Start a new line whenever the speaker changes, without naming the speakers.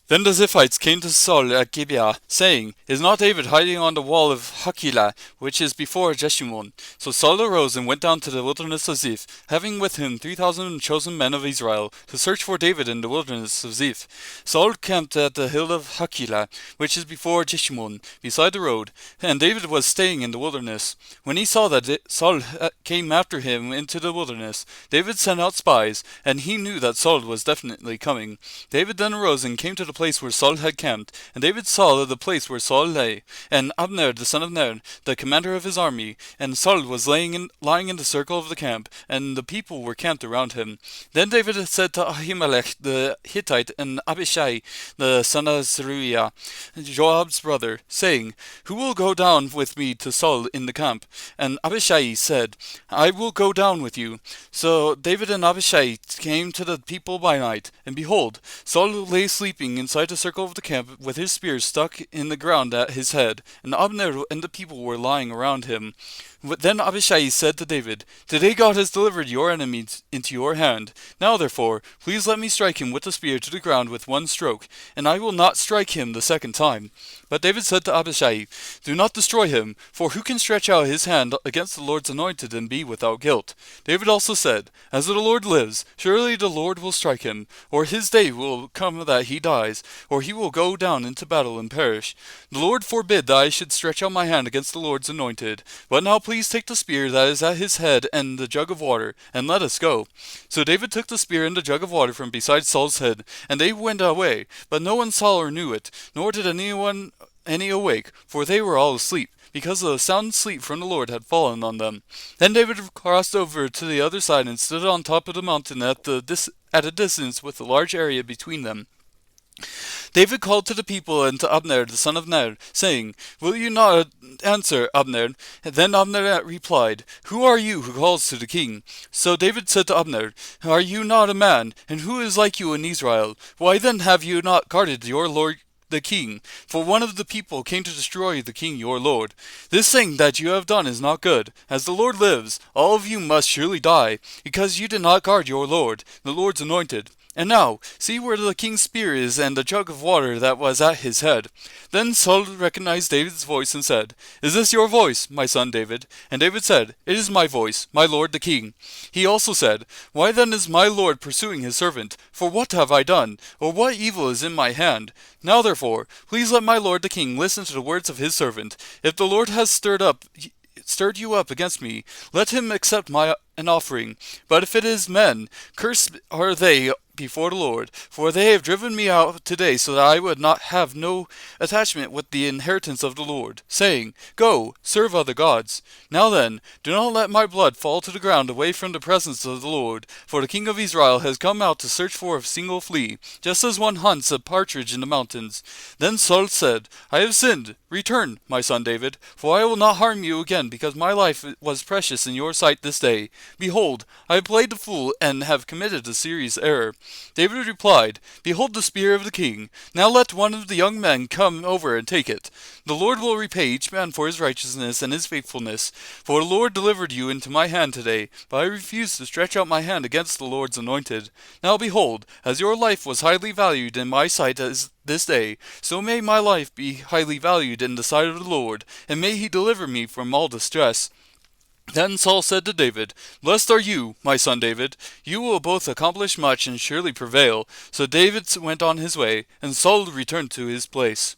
Then the Ziphites came to Saul at Gibeah, saying, Is not David hiding on the wall of Hachilah, which is before Jeshimon? So Saul arose and went down to the wilderness of Ziph, having with him 3,000 chosen men of Israel, to search for David in the wilderness of Ziph. Saul camped at the hill of Hachilah, which is before Jeshimon, beside the road, and David was staying in the wilderness. When he saw that Saul came after him into the wilderness, David sent out spies, and he knew that Saul was definitely coming. David then arose and came to the place where Saul had camped, and David saw the place where Saul lay, and Abner the son of Ner, the commander of his army, and Saul was lying in the circle of the camp, and the people were camped around him. Then David said to Ahimelech the Hittite and Abishai the son of Zeruiah, Joab's brother, saying, Who will go down with me to Saul in the camp? And Abishai said, I will go down with you. So David and Abishai came to the people by night, and behold, Saul lay sleeping inside the circle of the camp with his spear stuck in the ground at his head, and Abner and the people were lying around him. Then Abishai said to David, Today God has delivered your enemies into your hand. Now therefore, please let me strike him with the spear to the ground with one stroke, and I will not strike him the second time. But David said to Abishai, Do not destroy him, for who can stretch out his hand against the Lord's anointed and be without guilt? David also said, As the Lord lives, surely the Lord will strike him, or his day will come that he dies, or he will go down into battle and perish. The Lord forbid that I should stretch out my hand against the Lord's anointed. But now please take the spear that is at his head and the jug of water, and let us go. So David took the spear and the jug of water from beside Saul's head, and they went away. But no one saw or knew it, nor did any awake, for they were all asleep, because the sound sleep from the Lord had fallen on them. Then David crossed over to the other side and stood on top of the mountain at a distance with a large area between them. David called to the people and to Abner the son of Ner, saying, Will you not answer, Abner? Then Abner replied, Who are you who calls to the king? So David said to Abner, Are you not a man? And who is like you in Israel? Why then have you not guarded your lord the king? For one of the people came to destroy the king your lord. This thing that you have done is not good. As the Lord lives, all of you must surely die, because you did not guard your lord, the Lord's anointed. And now, see where the king's spear is and the jug of water that was at his head. Then Saul recognized David's voice and said, Is this your voice, my son David? And David said, It is my voice, my lord the king. He also said, Why then is my lord pursuing his servant? For what have I done? Or what evil is in my hand? Now therefore, please let my lord the king listen to the words of his servant. If the Lord has stirred you up against me, let him accept an offering. But if it is men, cursed are they before the Lord, for they have driven me out today so that I would not have no attachment with the inheritance of the Lord, saying, Go, serve other gods. Now then, do not let my blood fall to the ground away from the presence of the Lord, for the king of Israel has come out to search for a single flea, just as one hunts a partridge in the mountains. Then Saul said, I have sinned. Return, my son David, for I will not harm you again, because my life was precious in your sight this day. Behold, I have played the fool and have committed a serious error. David replied, Behold the spear of the king. Now let one of the young men come over and take it. The Lord will repay each man for his righteousness and his faithfulness. For the Lord delivered you into my hand today, but I refused to stretch out my hand against the Lord's anointed. Now behold, as your life was highly valued in my sight as this day, so may my life be highly valued in the sight of the Lord, and may he deliver me from all distress. Then Saul said to David, Blessed are you, my son David. You will both accomplish much and surely prevail. So David went on his way, and Saul returned to his place.